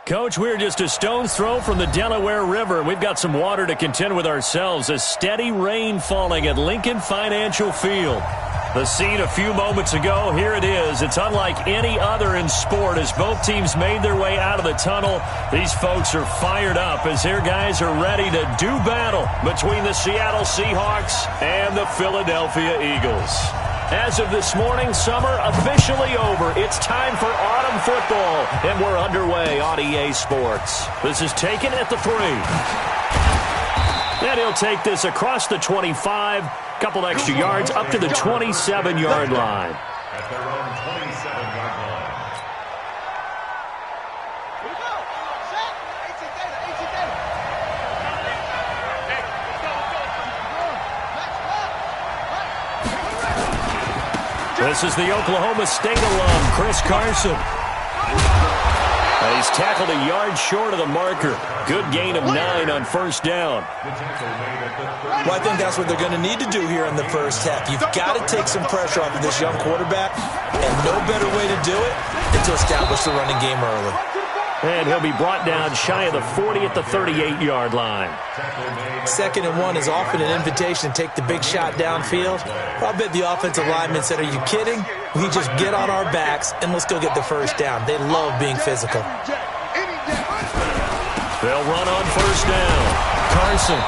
Coach, we're just a stone's throw from the Delaware River. We've got some water to contend with ourselves. A steady rain falling at Lincoln Financial Field. The scene a few moments ago, here it is. It's unlike any other in sport as both teams made their way out of the tunnel. These folks are fired up as their guys are ready to do battle between the Seattle Seahawks and the Philadelphia Eagles. As of this morning, summer officially over. It's time for autumn football, and we're underway on EA Sports. This is taken at the 3. And he'll take this across the 25, couple extra yards up to the 27-yard line. At their own 27-yard line. This is the Oklahoma State alum, Chris Carson. He's tackled a yard short of the marker. Good gain of 9 on first down. Well, I think that's what they're going to need to do here in the first half. You've got to take some pressure off of this young quarterback, and no better way to do it than to establish the running game early. And he'll be brought down shy of the 40 at the 38-yard line. 2nd and 1 is often an invitation to take the big shot downfield. I bet the offensive linemen said, are you kidding? We just get on our backs and let's go get the first down. They love being physical. They'll run on first down. Carson.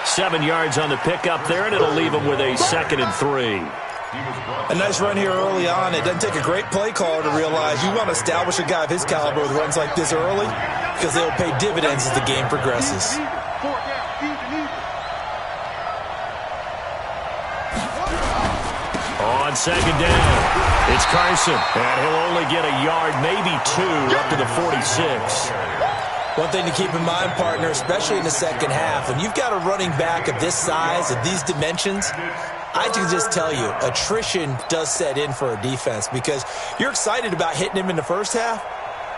7 yards on the pickup there, and it'll leave him with a 2nd and 3. A nice run here early on. It doesn't take a great play caller to realize you want to establish a guy of his caliber with runs like this early because they'll pay dividends as the game progresses. On 2nd down, it's Carson, and he'll only get a yard, maybe 2, up to the 46. One thing to keep in mind, partner, especially in the second half, when you've got a running back of this size, of these dimensions, I can just tell you, attrition does set in for a defense because you're excited about hitting him in the first half,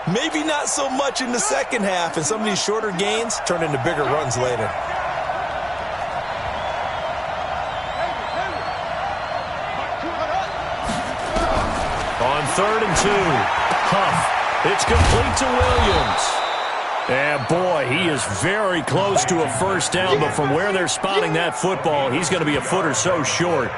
maybe not so much in the second half, and some of these shorter gains turn into bigger runs later. On 3rd and 2, Huff. It's complete to Williams. And boy, he is very close to a first down, but from where they're spotting that football, he's going to be a foot or so short.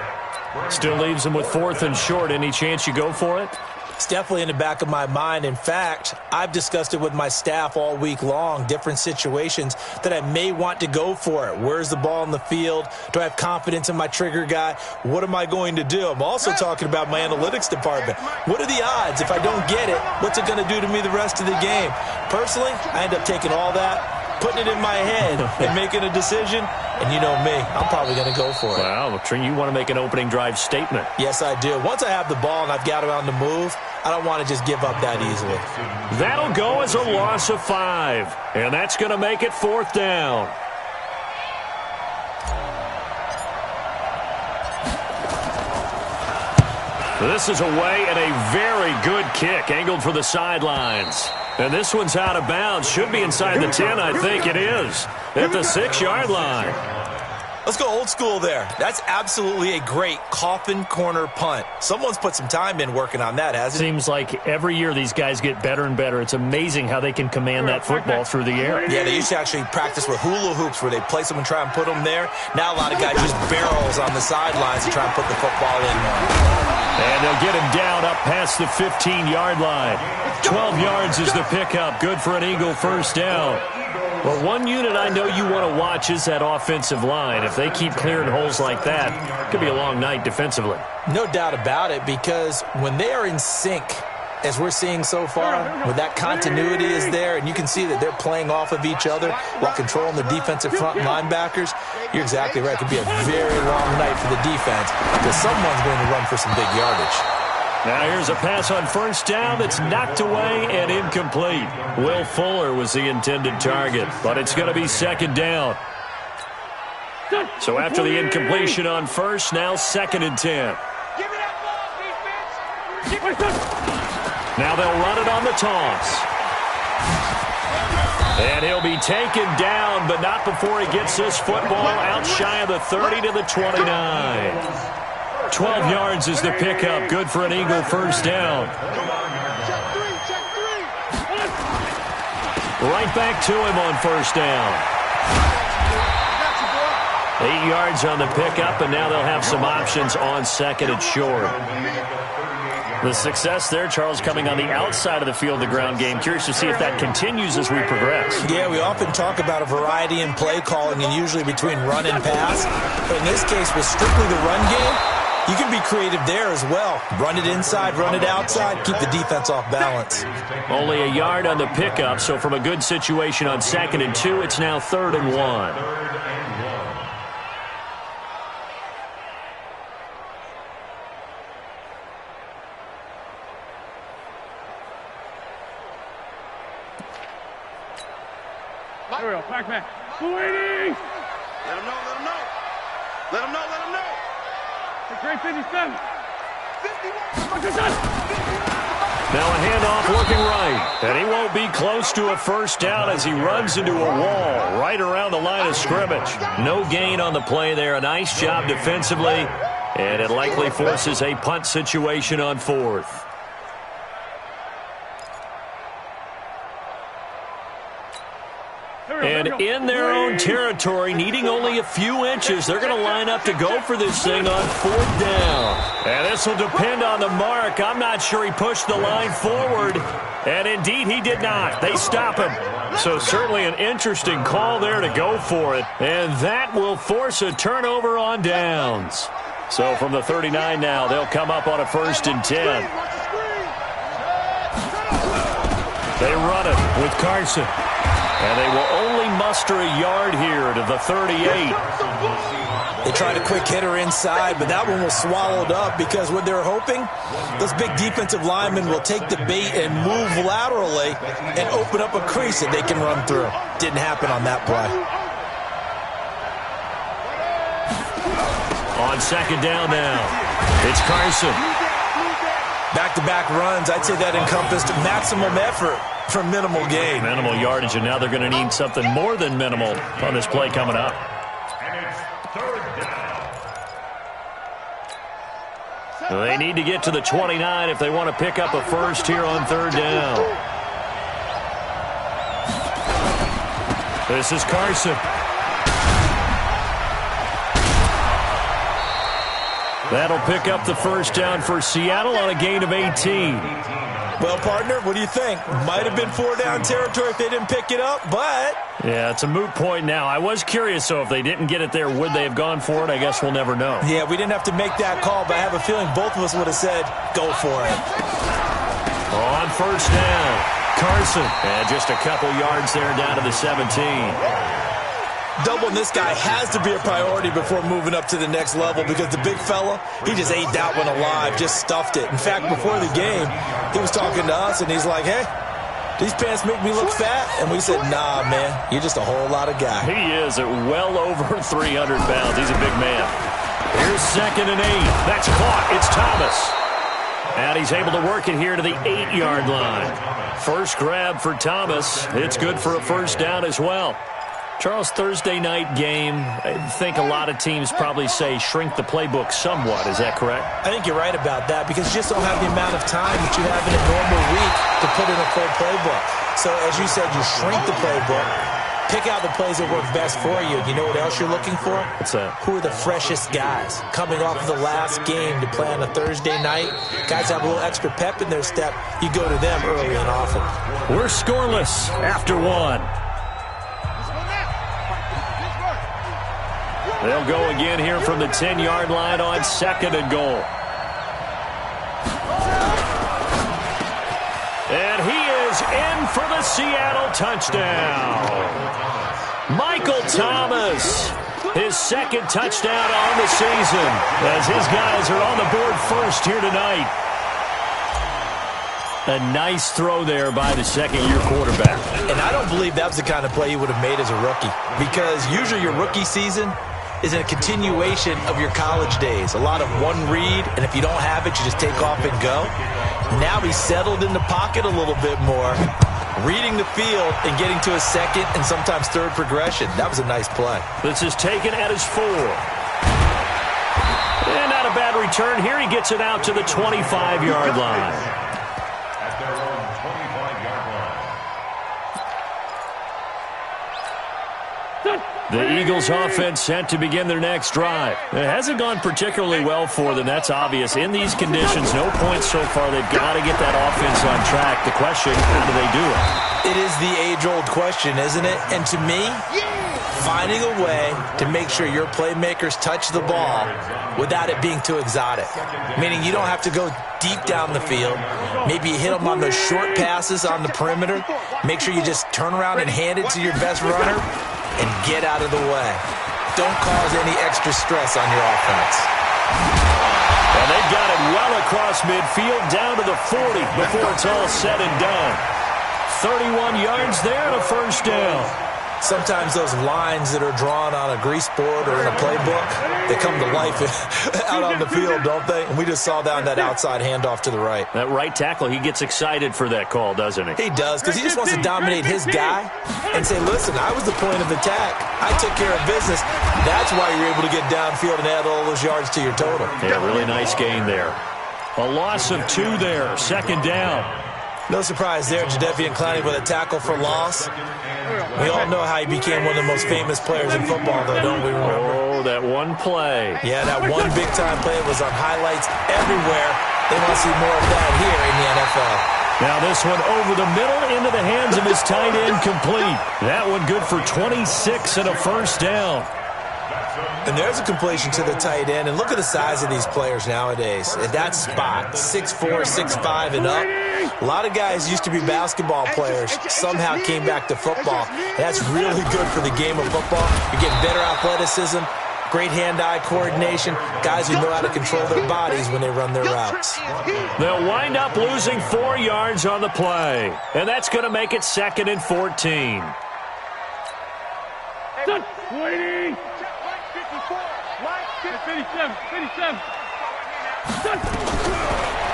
Still leaves him with 4th and short. Any chance you go for it? It's definitely in the back of my mind. In fact, I've discussed it with my staff all week long, different situations that I may want to go for it. Where's the ball in the field? Do I have confidence in my trigger guy? What am I going to do? I'm also talking about my analytics department. What are the odds? If I don't get it, what's it going to do to me the rest of the game? Personally, I end up taking all that, putting it in my head, and making a decision. And you know me, I'm probably going to go for it. Wow, you want to make an opening drive statement. Yes, I do. Once I have the ball and I've got it on the move, I don't want to just give up that easily. That'll go as a loss of 5. And that's going to make it 4th down. This is away and a very good kick, angled for the sidelines. And this one's out of bounds. Should be inside the 10, I think it is. At the 6-yard line. Let's go old school there. That's absolutely a great coffin corner punt. Someone's put some time in working on that, hasn't it? Seems like every year these guys get better and better. It's amazing how they can command that football through the air. Yeah, they used to actually practice with hula hoops where they place them and try and put them there. Now a lot of guys just barrels on the sidelines to try and put the football in there. And they'll get him down up past the 15-yard line. 12 yards is the pickup. Good for an Eagle first down. Well, one unit I know you want to watch is that offensive line. If they keep clearing holes like that, it could be a long night defensively. No doubt about it, because when they are in sync, as we're seeing so far, when that continuity is there and you can see that they're playing off of each other while controlling the defensive front linebackers, you're exactly right. It could be a very long night for the defense because someone's going to run for some big yardage. Now here's a pass on first down that's knocked away and incomplete. Will Fuller was the intended target, but it's going to be 2nd down. So after the incompletion on first, now 2nd and 10. Now they'll run it on the toss. And he'll be taken down, but not before he gets this football out shy of the 30 to the 29. 12 yards is the pickup. Good for an Eagle first down. Right back to him on first down. 8 yards on the pickup, and now they'll have some options on second and short. The success there, Charles, coming on the outside of the field, the ground game. Curious to see if that continues as we progress. Yeah, we often talk about a variety in play calling and usually between run and pass. But in this case, with strictly the run game, you can be creative there as well. Run it inside, run it outside, keep the defense off balance. Only a yard on the pickup, so from a good situation on second and 2, it's now 3rd and 1. Back. Waiting! Let him know. Let him know. Great 57. 51. Now a handoff looking right. And he won't be close to a first down as he runs into a wall right around the line of scrimmage. No gain on the play there. A nice job defensively. And it likely forces a punt situation on 4th. And in their own territory, needing only a few inches, they're going to line up to go for this thing on 4th down. And this will depend on the mark. I'm not sure he pushed the line forward. And indeed, he did not. They stop him. So certainly an interesting call there to go for it. And that will force a turnover on downs. So from the 39 now, they'll come up on a 1st and 10. They run it with Carson. And they will only muster a yard here to the 38. They tried a quick hitter inside, but that one was swallowed up because what they're hoping, those big defensive linemen will take the bait and move laterally and open up a crease that they can run through. Didn't happen on that play. On second down now, it's Carson. Back-to-back runs, I'd say that encompassed maximum effort for minimal gain. Minimal yardage, and now they're going to need something more than minimal on this play coming up. And it's 3rd down. They need to get to the 29 if they want to pick up a first here on 3rd down. This is Carson. That'll pick up the first down for Seattle on a gain of 18. Well, partner, what do you think? Might have been 4-down territory if they didn't pick it up, but... Yeah, it's a moot point now. I was curious, so if they didn't get it there, would they have gone for it? I guess we'll never know. Yeah, we didn't have to make that call, but I have a feeling both of us would have said, go for it. On first down, Carson. And just a couple yards there down to the 17. Doubling this guy has to be a priority before moving up to the next level because the big fella, he just ate that one alive, just stuffed it. In fact, before the game, he was talking to us, and he's like, hey, these pants make me look fat? And we said, nah, man, you're just a whole lot of guy. He is at well over 300 pounds. He's a big man. Here's 2nd and 8. That's caught. It's Thomas. And he's able to work it here to the 8-yard line. First grab for Thomas. It's good for a first down as well. Charles, Thursday night game, I think a lot of teams probably say shrink the playbook somewhat. Is that correct? I think you're right about that because you just don't have the amount of time that you have in a normal week to put in a full playbook. So, as you said, you shrink the playbook, pick out the plays that work best for you. You know what else you're looking for? What's that? Who are the freshest guys coming off of the last game to play on a Thursday night? Guys have a little extra pep in their step. You go to them early and often. We're scoreless after 1. They'll go again here from the 10-yard line on 2nd and goal. And he is in for the Seattle touchdown. Michael Thomas, his 2nd touchdown on the season, as his guys are on the board first here tonight. A nice throw there by the 2nd-year quarterback. And I don't believe that was the kind of play he would have made as a rookie because usually your rookie season is a continuation of your college days. A lot of one read, and if you don't have it, you just take off and go. Now he's settled in the pocket a little bit more, reading the field and getting to a 2nd and sometimes 3rd progression. That was a nice play. This is taken at his 4. And not a bad return here. He gets it out to the 25-yard line. At their own 25-yard line. The Eagles offense set to begin their next drive. It hasn't gone particularly well for them. That's obvious. In these conditions, no points so far. They've got to get that offense on track. The question, how do they do it? It is the age-old question, isn't it? And to me, finding a way to make sure your playmakers touch the ball without it being too exotic. Meaning you don't have to go deep down the field. Maybe you hit them on those short passes on the perimeter. Make sure you just turn around and hand it to your best runner and get out of the way. Don't cause any extra stress on your offense. And they've got it well across midfield down to the 40 before it's all said and done. 31 yards there and a first down. Sometimes those lines that are drawn on a grease board or in a playbook, they come to life out on the field, don't they? And we just saw that on that outside handoff to the right. That right tackle, he gets excited for that call, doesn't he? He does, because he just wants to dominate his guy and say, listen, I was the point of attack. I took care of business. That's why you're able to get downfield and add all those yards to your total. Yeah, really nice gain there. A loss of 2 there, second down. No surprise there, Jadeveon Clowney with a tackle for loss. We all know how he became one of the most famous players in football, though, don't we remember? Oh, that one play. Yeah, that one big-time play was on highlights everywhere. They want to see more of that here in the NFL. Now this one over the middle into the hands of his tight end, complete. That one good for 26 and a first down. And there's a completion to the tight end. And look at the size of these players nowadays. At that spot, 6'4", 6'5", and up. A lot of guys used to be basketball players, somehow came back to football. And that's really good for the game of football. You're getting better athleticism, great hand-eye coordination, guys who know how to control their bodies when they run their routes. They'll wind up losing 4 yards on the play. And that's going to make it 2nd and 14. Waiting. 57.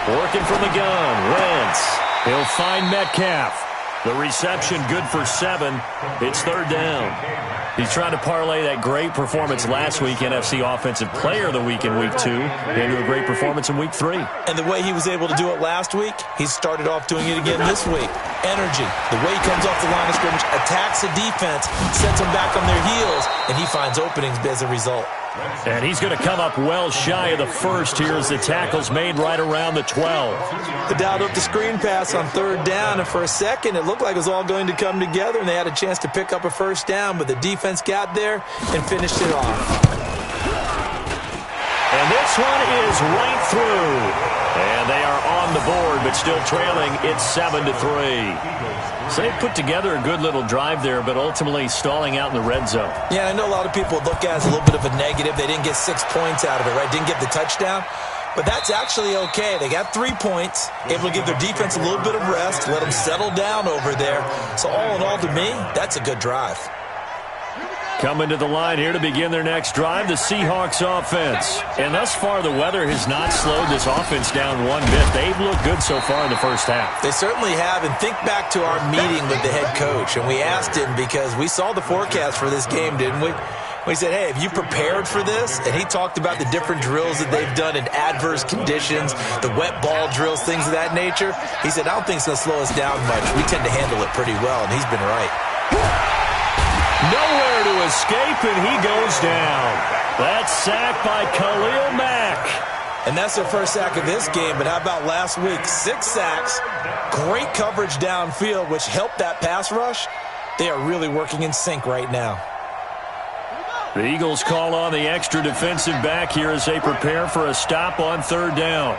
Working from the gun, Wentz. He'll find Metcalf. The reception good for 7. It's 3rd down. He's trying to parlay that great performance last week, NFC Offensive Player of the Week in Week 2, into a great performance in Week 3. And the way he was able to do it last week, he started off doing it again this week. Energy, the way he comes off the line of scrimmage, attacks the defense, sets them back on their heels, and he finds openings as a result. And he's going to come up well shy of the first here as the tackle's made right around the 12. The dialed up the screen pass on 3rd down, and for a second it looked like it was all going to come together, and they had a chance to pick up a first down, but the defense got there and finished it off. And this one is right through. And they are on the board, but still trailing. It's 7-3. So they put together a good little drive there, but ultimately stalling out in the red zone. Yeah, I know a lot of people look at it as a little bit of a negative. They didn't get 6 points out of it, right? Didn't get the touchdown. But that's actually okay. They got 3 points, able to give their defense a little bit of rest, let them settle down over there. So all in all, to me, that's a good drive. Coming to the line here to begin their next drive, the Seahawks offense. And thus far, the weather has not slowed this offense down one bit. They've looked good so far in the first half. They certainly have. And think back to our meeting with the head coach. And we asked him because we saw the forecast for this game, didn't we? We said, hey, have you prepared for this? And he talked about the different drills that they've done in adverse conditions, the wet ball drills, things of that nature. He said, I don't think it's going to slow us down much. We tend to handle it pretty well, and he's been right. Nowhere to escape, and he goes down. That's sacked by Khalil Mack. And that's their first sack of this game, but how about last week? 6 sacks, great coverage downfield, which helped that pass rush. They are really working in sync right now. The Eagles call on the extra defensive back here as they prepare for a stop on 3rd down.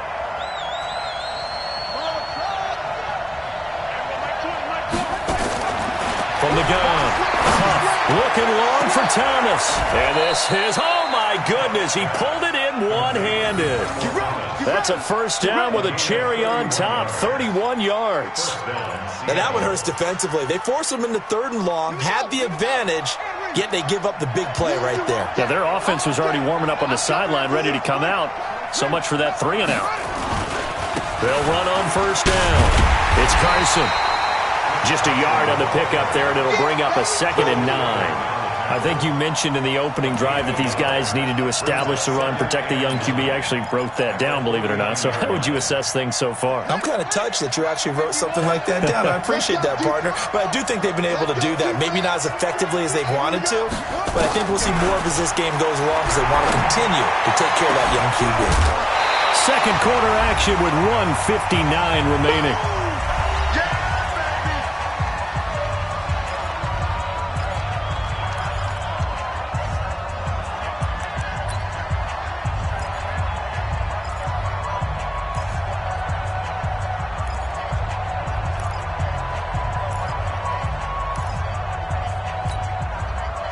From the gun. Looking long for Thomas. And this is, oh my goodness, he pulled it in one-handed. That's a first down with a cherry on top, 31 yards. Now that one hurts defensively. They forced them into 3rd and long, had the advantage, yet they give up the big play right there. Yeah, their offense was already warming up on the sideline, ready to come out. So much for that 3-and-out. They'll run on first down. It's Carson. Just a yard on the pickup there, and it'll bring up a 2nd and 9. I think you mentioned in the opening drive that these guys needed to establish the run, protect the young QB. Actually wrote that down, believe it or not. So how would you assess things so far? I'm kind of touched that you actually wrote something like that down. I appreciate that, partner. But I do think they've been able to do that. Maybe not as effectively as they've wanted to, but I think we'll see more of as this game goes along because they want to continue to take care of that young QB. Second quarter action with 1:59 remaining.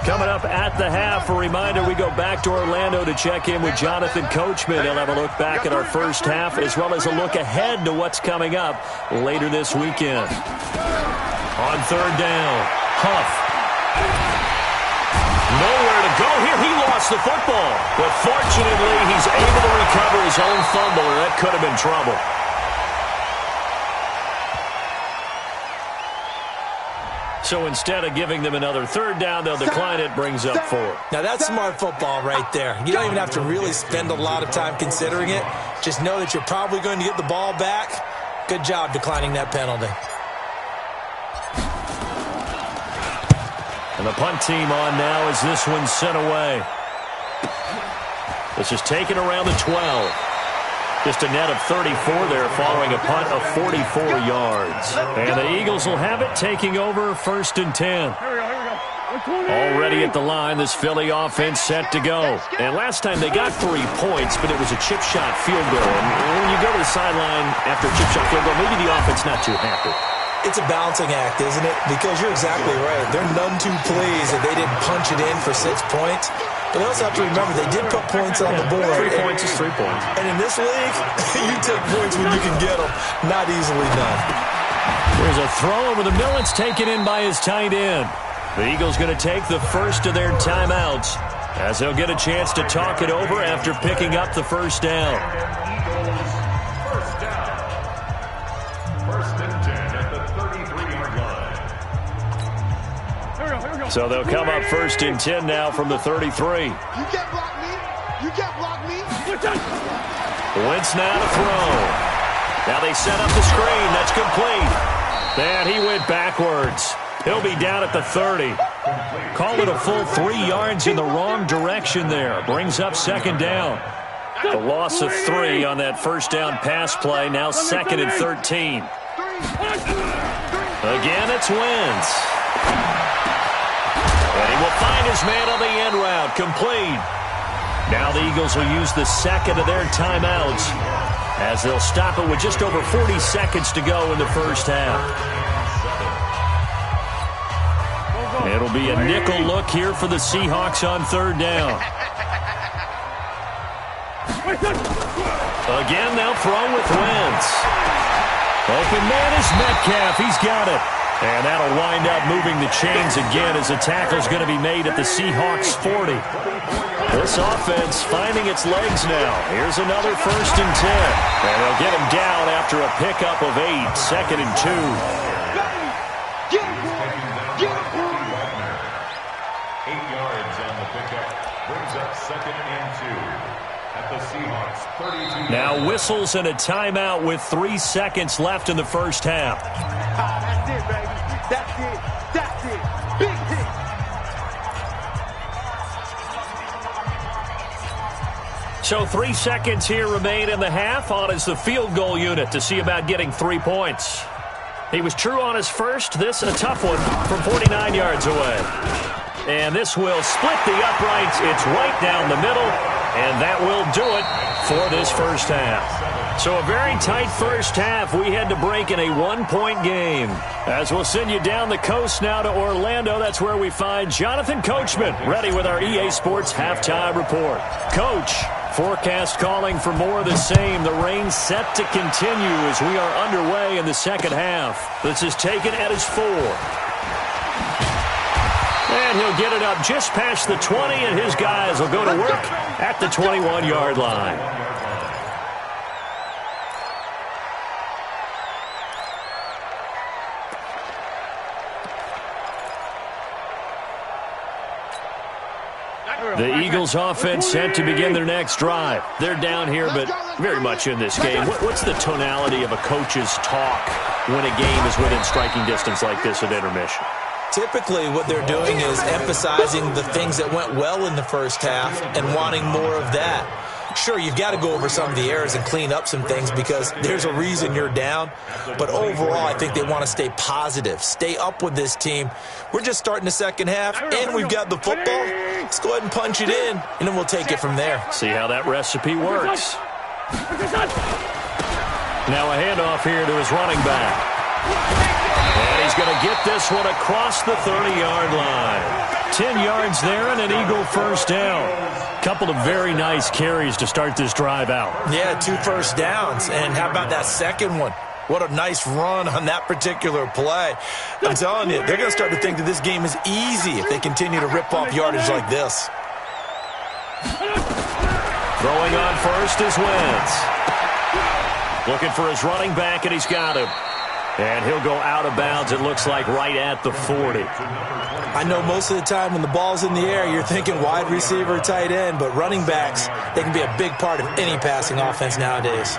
Coming up at the half, a reminder, we go back to Orlando to check in with Jonathan Coachman. He'll have a look back at our first half as well as a look ahead to what's coming up later this weekend. On third down, Huff. Nowhere to go here. He lost the football. But fortunately, he's able to recover his own fumble, or that could have been trouble. So instead of giving them another third down, they'll decline it, brings up 4. Now that's smart football right there. You don't even have to really spend a lot of time considering it. Just know that you're probably going to get the ball back. Good job declining that penalty. And the punt team on now as this one's sent away. This is taken around the 12. Just a net of 34 there following a punt of 44 yards. And the Eagles will have it, taking over 1st and 10. Already at the line, this Philly offense set to go. And last time they got 3 points, but it was a chip shot field goal. And when you go to the sideline after a chip shot field goal, maybe the offense not too happy. It's a balancing act, isn't it? Because you're exactly right. They're none too pleased that they didn't punch it in for 6 points. But they also have to remember they did put points on the board. 3 points is 3 points. And in this league, you take points when you can get them. Not easily done. There's a throw over the middle. It's taken in by his tight end. The Eagles going to take the first of their timeouts as they'll get a chance to talk it over after picking up the first down. First down. 1st and 10 at the 33-yard line. So they'll come up 1st and 10 now from the 33. You can't block me. You can't block me. Wentz now to throw. Now they set up the screen. That's complete. And he went backwards. He'll be down at the 30. Call it a full 3 yards in the wrong direction there. Brings up 2nd down. The loss of 3 on that first down pass play. Now 2nd and 13. Again, it's Wentz. And he will find his man on the end route. Complete. Now the Eagles will use the second of their timeouts as they'll stop it with just over 40 seconds to go in the first half. It'll be a nickel look here for the Seahawks on 3rd down. Again, they'll throw with Wentz. Open man is Metcalf. He's got it. And that'll wind up moving the chains again as the tackle's going to be made at the Seahawks 40. This offense finding its legs now. Here's another 1st and 10. And they'll get him down after a pickup of 8. 2nd and 2. 8 yards on the pickup. Brings up 2nd and 2 at the Seahawks 32. Now whistles and a timeout with 3 seconds left in the first half. That's it, baby. That's it. That's it. Big hit. So 3 seconds here remain in the half. On is the field goal unit to see about getting 3 points. He was true on his first. This a tough one from 49 yards away. And this will split the uprights. It's right down the middle. And that will do it for this first half. So a very tight first half. We had to break in a 1-point game. As we'll send you down the coast now to Orlando. That's where we find Jonathan Coachman ready with our EA Sports halftime report. Coach, forecast calling for more of the same. The rain set to continue as we are underway in the second half. This is taken at his 4. And he'll get it up just past the 20, and his guys will go to work at the 21-yard line. The Eagles offense set to begin their next drive. They're down here, but very much in this game. What's the tonality of a coach's talk when a game is within striking distance like this at intermission? Typically, what they're doing is emphasizing the things that went well in the first half and wanting more of that. Sure, you've got to go over some of the errors and clean up some things because there's a reason you're down. But overall, I think they want to stay positive, stay up with this team. We're just starting the second half, and we've got the football. Let's go ahead and punch it in, and then we'll take it from there. See how that recipe works. Now a handoff here to his running back. And he's going to get this one across the 30-yard line. 10 yards there and an Eagle first down. Couple of very nice carries to start this drive out. Yeah, 2 first downs. And how about that second one? What a nice run on that particular play. I'm telling you, they're going to start to think that this game is easy if they continue to rip off yardage like this. Throwing on first is Wentz. Looking for his running back, and he's got him. And he'll go out of bounds, it looks like, right at the 40. I know most of the time when the ball's in the air, you're thinking wide receiver, tight end, but running backs, they can be a big part of any passing offense nowadays.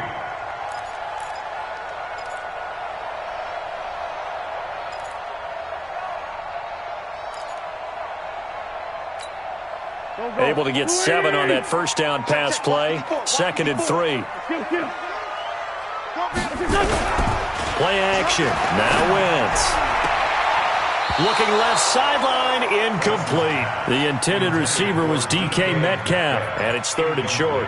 Able to get 7 on that first down pass play. 2nd and 3. Play action. Now Wentz. Looking left sideline, incomplete. The intended receiver was DK Metcalf, and it's 3rd and short.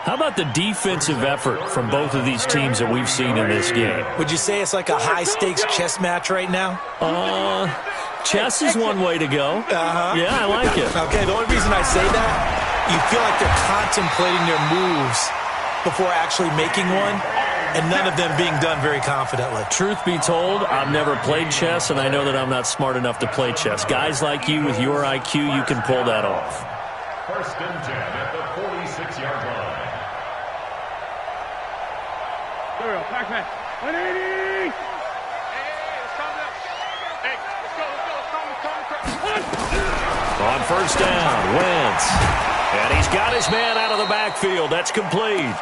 How about the defensive effort from both of these teams that we've seen in this game? Would you say it's like a high-stakes chess match right now? Chess is one way to go. Yeah, I like it. Okay, the only reason I say that, you feel like they're contemplating their moves before actually making one, and none of them being done very confidently. Truth be told, I've never played chess, and I know that I'm not smart enough to play chess. Guys like you with your IQ, you can pull that off. 1st and 10 at the 46-yard line. There we go. Back, man. 180. On first down, Wentz. And he's got his man out of the backfield. That's complete.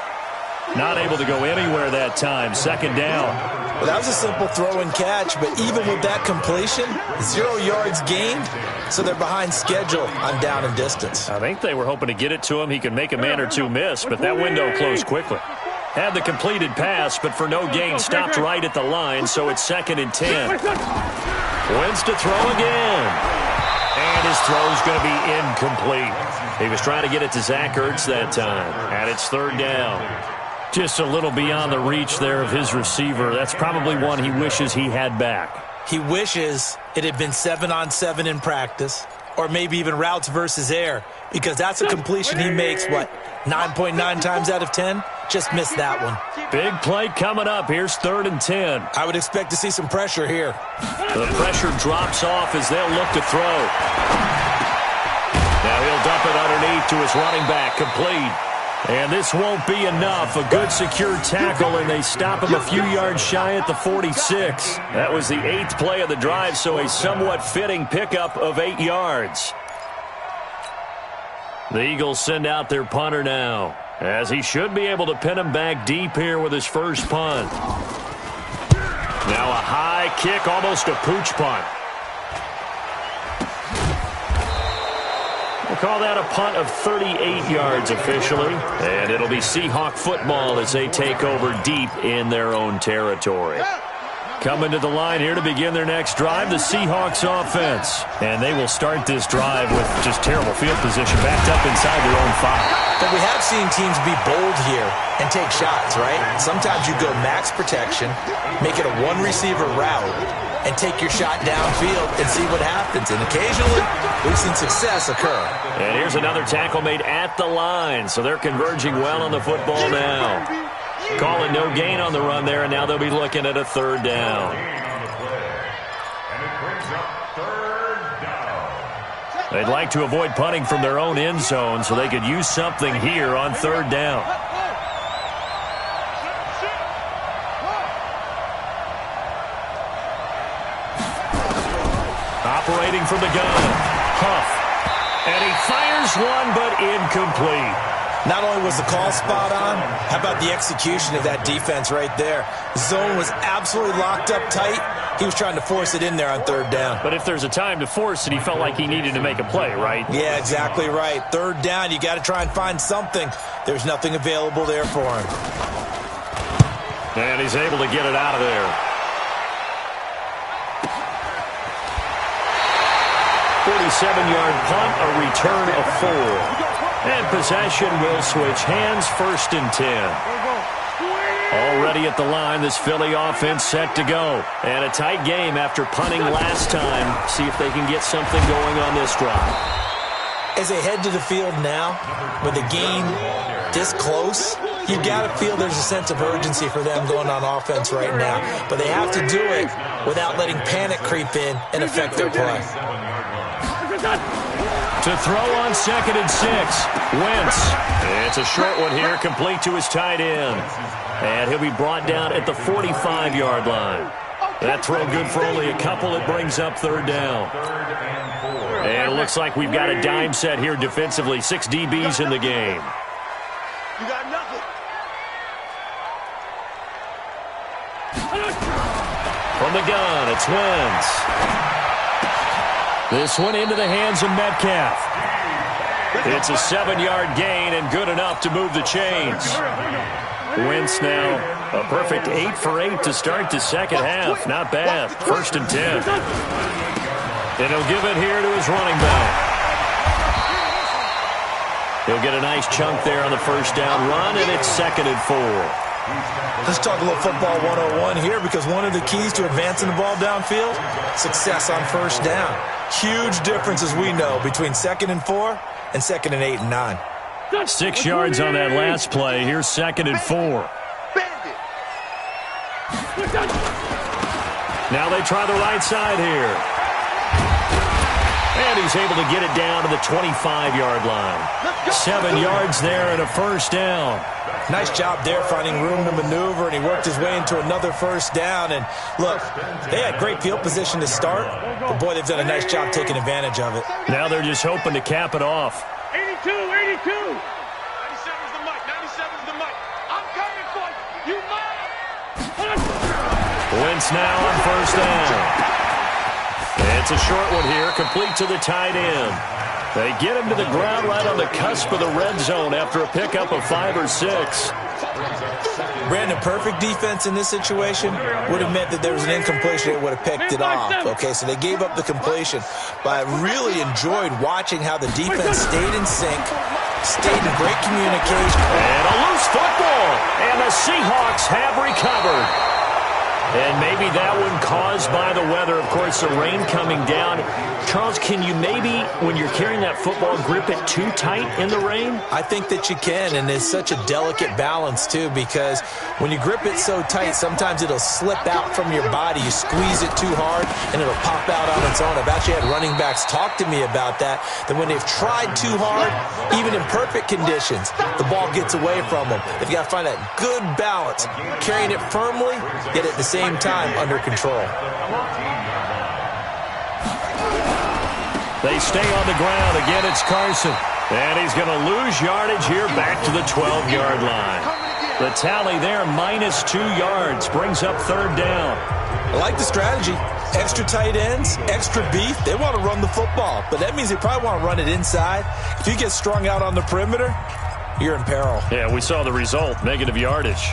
Not able to go anywhere that time. 2nd down. Well, that was a simple throw and catch, but even with that completion, 0 yards gained, so they're behind schedule on down and distance. I think they were hoping to get it to him. He could make a man or two miss, but that window closed quickly. Had the completed pass, but for no gain, stopped right at the line, so it's 2nd and 10. Wentz to throw again. And his throw's going to be incomplete. He was trying to get it to Zach Ertz that time, and it's 3rd down. Just a little beyond the reach there of his receiver. That's probably one he wishes he had back. He wishes it had been 7-on-7 in practice, or maybe even routes versus air, because that's a completion he makes, 9.9 times out of 10? Just missed that one. Big play coming up. Here's 3rd and 10. I would expect to see some pressure here. The pressure drops off as they'll look to throw. Now he'll dump it underneath to his running back, complete. And this won't be enough. A good secure tackle, and they stop him a few yards shy at the 46. That was the 8th play of the drive, so a somewhat fitting pickup of 8 yards. The Eagles send out their punter now, as he should be able to pin him back deep here with his first punt. Now a high kick, almost a pooch punt. We'll call that a punt of 38 yards officially, and it'll be Seahawk football as they take over deep in their own territory. Coming to the line here to begin their next drive, the Seahawks offense. And they will start this drive with just terrible field position, backed up inside their own 5. But we have seen teams be bold here and take shots, right? Sometimes you go max protection, make it a one-receiver route, and take your shot downfield and see what happens. And occasionally, we've seen success occur. And here's another tackle made at the line, so they're converging well on the football now. Calling no gain on the run there, and now they'll be looking at a 3rd down. And it brings up 3rd down. They'd like to avoid punting from their own end zone so they could use something here on 3rd down. Operating from the gun, Huff. And he fires one, but incomplete. Not only was the call spot on, how about the execution of that defense right there? The zone was absolutely locked up tight. He was trying to force it in there on third down. But if there's a time to force it, he felt like he needed to make a play, right? Yeah, exactly right. Third down, you got to try and find something. There's nothing available there for him. And he's able to get it out of there. 47-yard punt, a return of 4. And possession will switch hands, 1st and 10. Already at the line, this Philly offense set to go. And a tight game after punting last time. See if they can get something going on this drive. As they head to the field now, with the game this close, you've got to feel there's a sense of urgency for them going on offense right now. But they have to do it without letting panic creep in and affect their play. To throw on 2nd and 6. Wentz. It's a short one here, complete to his tight end. And he'll be brought down at the 45-yard line. That throw good for only a couple. It brings up 3rd down. And it looks like we've got a dime set here defensively. 6 DBs in the game. You got nothing. From the gun, it's Wentz. This one into the hands of Metcalf. It's a 7-yard gain and good enough to move the chains. Wentz now a perfect 8 for 8 to start the second half. Not bad. 1st and 10. And he'll give it here to his running back. He'll get a nice chunk there on the 1st down run, and it's 2nd and 4. Let's talk a little football 101 here, because one of the keys to advancing the ball downfield, success on 1st down. Huge difference, as we know, between 2nd and 4 and 2nd and 8 and 9. 6 yards on that last play. Here's 2nd and 4. Now they try the right side here. And he's able to get it down to the 25-yard line. 7 yards there and a 1st down. Nice job there finding room to maneuver, and he worked his way into another 1st down. And look, they had great field position to start, but boy, they've done a nice job taking advantage of it. Now they're just hoping to cap it off. 82, 82. 97's the mic, 97's the mic. I'm coming for you. You might. Wentz now on 1st down. It's a short one here, complete to the tight end. They get him to the ground right on the cusp of the red zone after a pickup of 5 or 6. Brandon, perfect defense in this situation would have meant that there was an incompletion. It would have picked it off. Okay, so they gave up the completion. But I really enjoyed watching how the defense stayed in sync, stayed in great communication. And a loose football. And the Seahawks have recovered. And maybe that one caused by the weather. Of course, the rain coming down. Charles, can you maybe, when you're carrying that football, grip it too tight in the rain? I think that you can, and it's such a delicate balance, too, because when you grip it so tight, sometimes it'll slip out from your body. You squeeze it too hard, and it'll pop out on its own. I've actually had running backs talk to me about that when they've tried too hard, even in perfect conditions, the ball gets away from them. They've got to find that good balance, carrying it firmly, yet at the same time under control. They stay on the ground. Again, it's Carson. And he's going to lose yardage here back to the 12-yard line. The tally there, -2 yards, brings up 3rd down. I like the strategy. Extra tight ends, extra beef. They want to run the football, but that means they probably want to run it inside. If you get strung out on the perimeter, you're in peril. Yeah, we saw the result, negative yardage.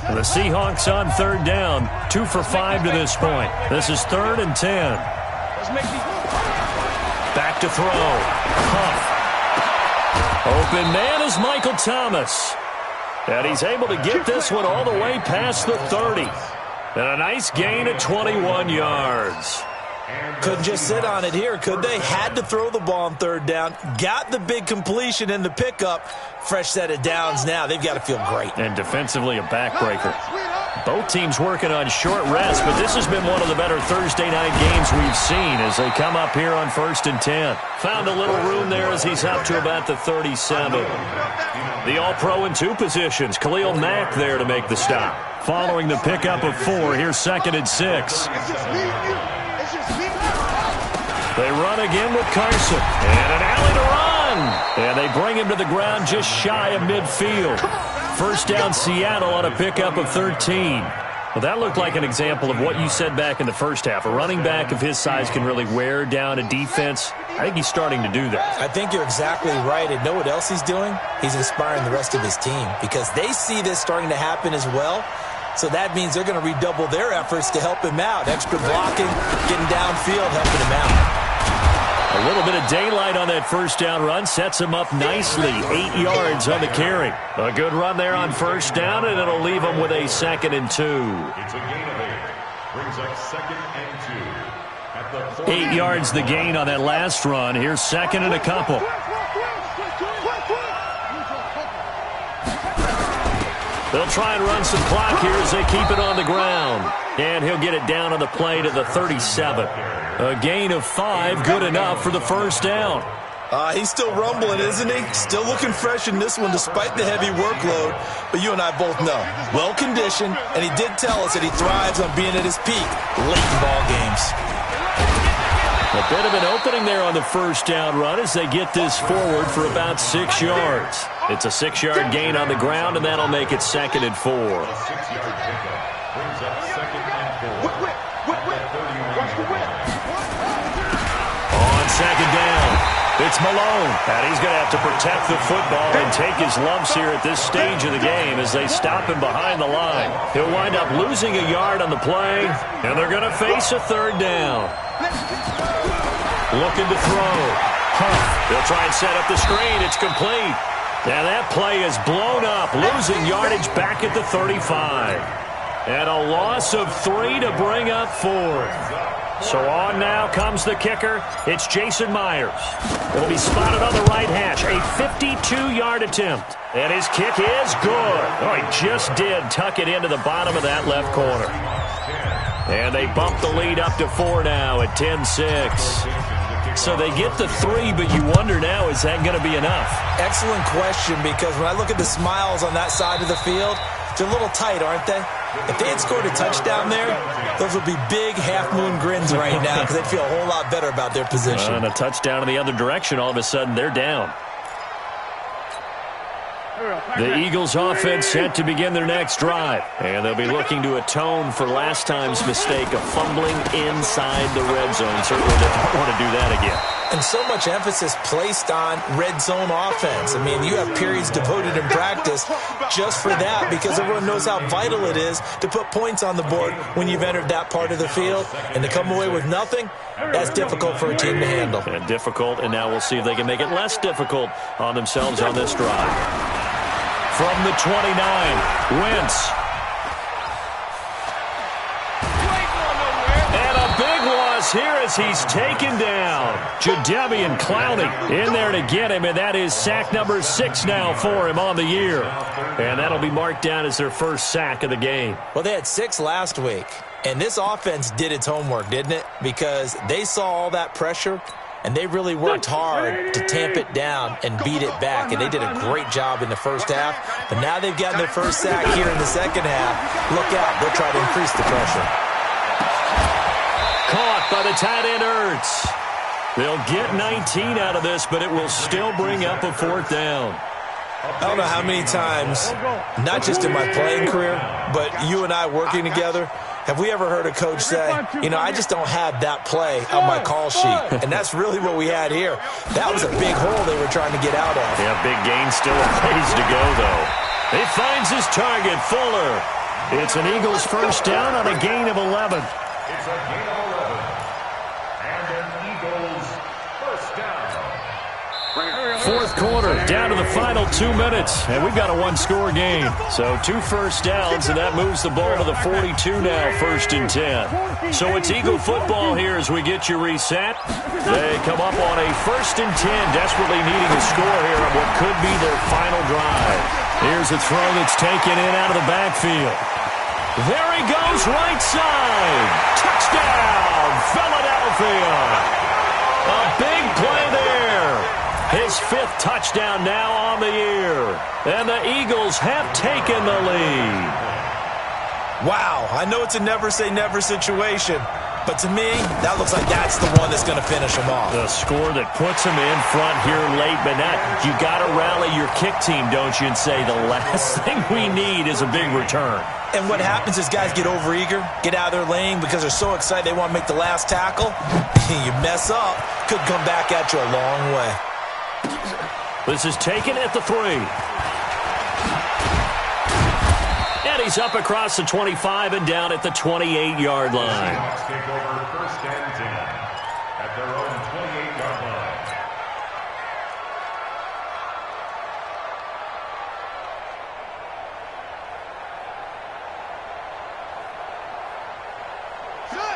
And the Seahawks on 3rd down, 2 for 5 to this point. This is 3rd and 10. Back to throw. Huff. Open man is Michael Thomas. And he's able to get this one all the way past the 30. And a nice gain of 21 yards. Couldn't just sit on it here, could they? Had to throw the ball on 3rd down. Got the big completion in the pickup. Fresh set of downs now. They've got to feel great. And defensively, a backbreaker. Both teams working on short rest, but this has been one of the better Thursday night games we've seen as they come up here on 1st and 10. Found a little room there as he's up to about the 37. The All-Pro in 2 positions. Khalil Mack there to make the stop. Following the pickup of 4, here's 2nd and 6. They run again with Carson. And an alley to run. And they bring him to the ground just shy of midfield. First down Seattle on a pickup of 13. Well, that looked like an example of what you said back in the first half. A running back of his size can really wear down a defense. I think he's starting to do that. I think you're exactly right. And know what else he's doing? He's inspiring the rest of his team because they see this starting to happen as well. So that means they're going to redouble their efforts to help him out. Extra blocking, getting downfield, helping him out. A little bit of daylight on that first down run sets him up nicely. 8 yards on the carry. A good run there on first down, and it'll leave him with a 2nd and 2. It's a gain of 8. Brings up 2nd and 2. At the 8 yards the gain on that last run. Here's 2nd and a couple. They'll try and run some clock here as they keep it on the ground. And he'll get it down on the play to the 37. A gain of 5, good enough for the first down. He's still rumbling, isn't he? Still looking fresh in this one despite the heavy workload. But you and I both know, well-conditioned, and he did tell us that he thrives on being at his peak late in ball games. A bit of an opening there on the first down run as they get this forward for about 6 yards. It's a 6-yard gain on the ground, and that'll make it 2nd and 4. 6-yard pickup brings up 2nd and 4. On 2nd down, it's Malone. And he's going to have to protect the football and take his lumps here at this stage of the game as they stop him behind the line. He'll wind up losing a yard on the play, and they're going to face a 3rd down. Looking to throw. Huff. They'll try and set up the screen. It's complete. Now that play is blown up, losing yardage back at the 35. And a loss of 3 to bring up 4th. So on now comes the kicker. It's Jason Myers. It'll be spotted on the right hash. A 52-yard attempt. And his kick is good. Oh, he just did tuck it into the bottom of that left corner. And they bump the lead up to 4 now at 10-6. So they get the 3, but you wonder now, is that going to be enough? Excellent question, because when I look at the smiles on that side of the field, they're a little tight, aren't they? If they had scored a touchdown there, those would be big half-moon grins right now because they'd feel a whole lot better about their position. And a touchdown in the other direction, all of a sudden they're down. The Eagles offense set to begin their next drive. And they'll be looking to atone for last time's mistake of fumbling inside the red zone. Certainly they don't want to do that again. And so much emphasis placed on red zone offense. I mean, you have periods devoted in practice just for that because everyone knows how vital it is to put points on the board when you've entered that part of the field. And to come away with nothing, that's difficult for a team to handle. And difficult, and now we'll see if they can make it less difficult on themselves on this drive. From the 29, Wentz. And a big loss here as he's taken down. Jadeveon Clowney in there to get him, and that is sack number 6 now for him on the year. And that'll be marked down as their first sack of the game. Well, they had 6 last week, and this offense did its homework, didn't it? Because they saw all that pressure, and they really worked hard to tamp it down and beat it back. And they did a great job in the first half. But now they've gotten their first sack here in the second half. Look out. They'll try to increase the pressure. Caught by the tight end Ertz. They'll get 19 out of this, but it will still bring up a 4th down. I don't know how many times, not just in my playing career, but you and I working together, have we ever heard a coach say, you know, I just don't have that play on my call sheet? And that's really what we had here. That was a big hole they were trying to get out of. Yeah, big gain, still a ways to go, though. He finds his target, Fuller. It's an Eagles first down on a gain of 11. It's a gain of 11. And an Eagles first down. 4th quarter, down to the final 2 minutes, and we've got a 1-score game. So 2 first downs, and that moves the ball to the 42 now, 1st and 10. So it's Eagle football here as we get you reset. They come up on a 1st and 10, desperately needing a score here on what could be their final drive. Here's a throw that's taken in out of the backfield. There he goes, right side. Touchdown, Philadelphia. A big play there. His 5th touchdown now on the year. And the Eagles have taken the lead. Wow, I know it's a never-say-never situation, but to me, that looks like that's the one that's going to finish them off. The score that puts them in front here late, but you got to rally your kick team, don't you, and say the last thing we need is a big return. And what happens is guys get overeager, get out of their lane because they're so excited they want to make the last tackle. You mess up, could come back at you a long way. This is taken at the 3. And he's up across the 25 and down at the 28-yard line. Seahawks take over 1st and 10 at their own 28-yard line.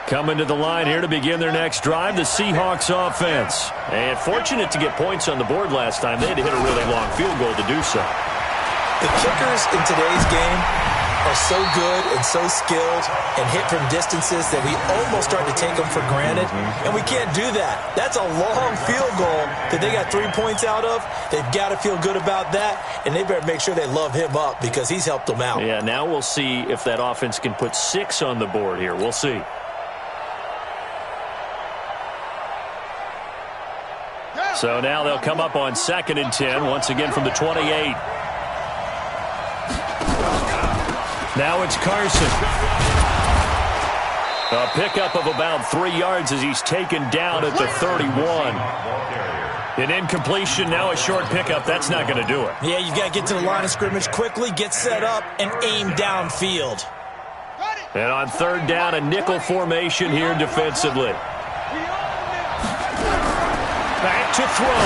Coming to the line here to begin their next drive, the Seahawks offense. And fortunate to get points on the board last time. They had to hit a really long field goal to do so. The kickers in today's game are so good and so skilled and hit from distances that we almost start to take them for granted, and we can't do that. That's a long field goal that they got 3 points out of. They've got to feel good about that, and they better make sure they love him up because he's helped them out. Yeah, now we'll see if that offense can put 6 on the board here. We'll see. So now they'll come up on 2nd and 10, once again from the 28. Now it's Carson. A pickup of about 3 yards as he's taken down at the 31. An incompletion, now a short pickup. That's not going to do it. Yeah, you've got to get to the line of scrimmage quickly, get set up, and aim downfield. And on 3rd down, a nickel formation here defensively. Back to throw.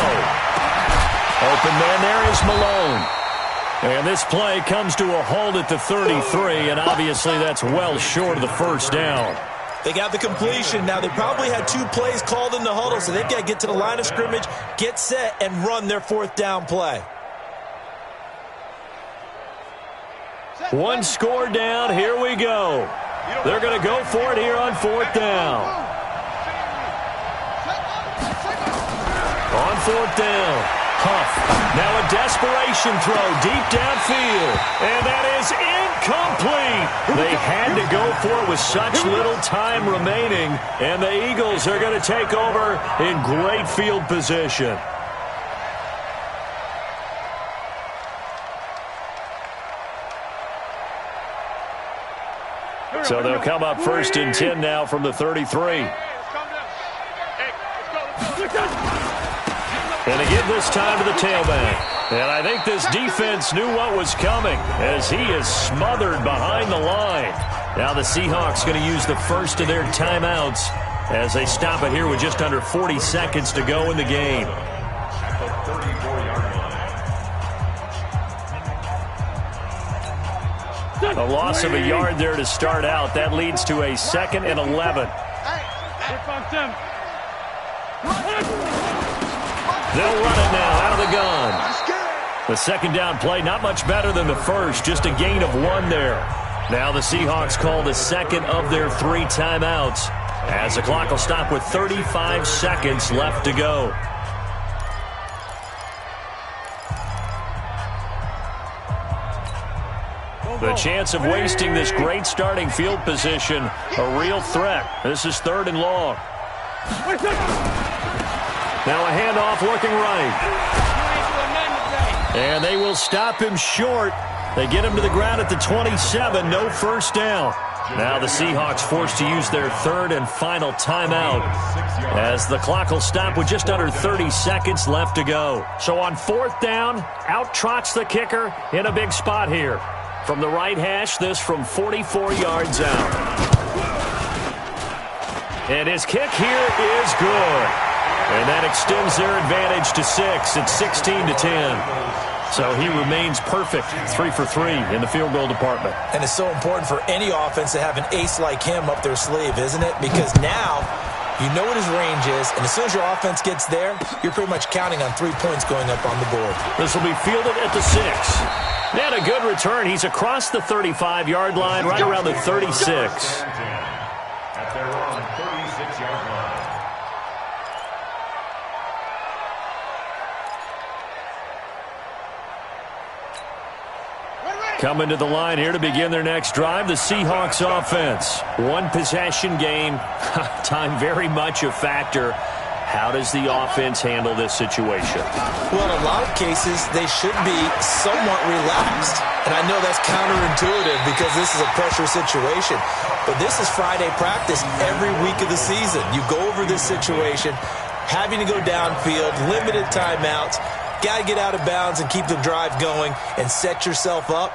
Open man there is Malone. And this play comes to a halt at the 33, and obviously that's well short of the 1st down. They got the completion. Now, they probably had 2 plays called in the huddle, so they've got to get to the line of scrimmage, get set, and run their 4th down play. 1 score down. Here we go. They're going to go for it here on 4th down. On 4th down, Huff. Now a desperation throw deep downfield. And that is incomplete. They had to go for it with such little time remaining. And the Eagles are going to take over in great field position. So they'll come up 1st and 10 now from the 33. And again this time to the tailback. And I think this defense knew what was coming as he is smothered behind the line. Now the Seahawks going to use the first of their timeouts as they stop it here with just under 40 seconds to go in the game. The 34-yard line. A loss of a yard there to start out. That leads to a 2nd and 11. They'll run it now out of the gun. The 2nd down play, not much better than the 1st, just a gain of 1 there. Now the Seahawks call the 2nd of their 3 timeouts as the clock will stop with 35 seconds left to go. The chance of wasting this great starting field position, a real threat. This is 3rd and long. Now a handoff looking right. And they will stop him short. They get him to the ground at the 27. No 1st down. Now the Seahawks forced to use their 3rd and final timeout as the clock will stop with just under 30 seconds left to go. So on 4th down, out trots the kicker in a big spot here. From the right hash, this from 44 yards out. And his kick here is good. And that extends their advantage to 6. It's 16-10. So he remains perfect, 3 for 3 in the field goal department. And it's so important for any offense to have an ace like him up their sleeve, isn't it? Because now You know what his range is, and as soon as your offense gets there, you're pretty much counting on 3 points going up on the board. This will be fielded at the 6. And a good return. He's across the 35-yard line, right around the 36. At their own 36-yard line. Coming to the line here to begin their next drive, the Seahawks offense. One possession game. Time very much a factor. How does the offense handle this situation? Well, in a lot of cases, they should be somewhat relaxed. And I know that's counterintuitive because this is a pressure situation. But this is Friday practice every week of the season. You go over this situation, having to go downfield, limited timeouts, got to get out of bounds and keep the drive going and set yourself up.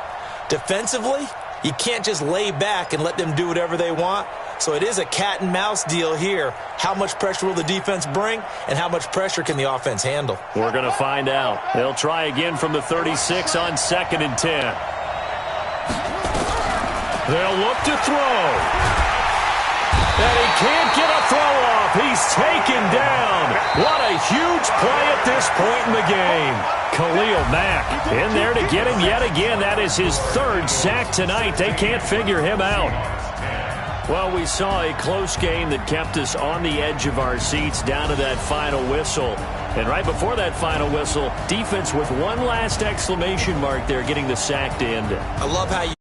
Defensively, you can't just lay back and let them do whatever they want. So it is a cat and mouse deal here. How much pressure will the defense bring, and how much pressure can the offense handle? We're going to find out. They'll try again from the 36 on 2nd and 10. They'll look to throw. And he can't get a throw off. He's taken down. What a huge play at this point in the game. Khalil Mack in there to get him yet again. That is his 3rd sack tonight. They can't figure him out. Well, we saw a close game that kept us on the edge of our seats down to that final whistle. And right before that final whistle, defense with one last exclamation mark there, getting the sack to end it. I love how you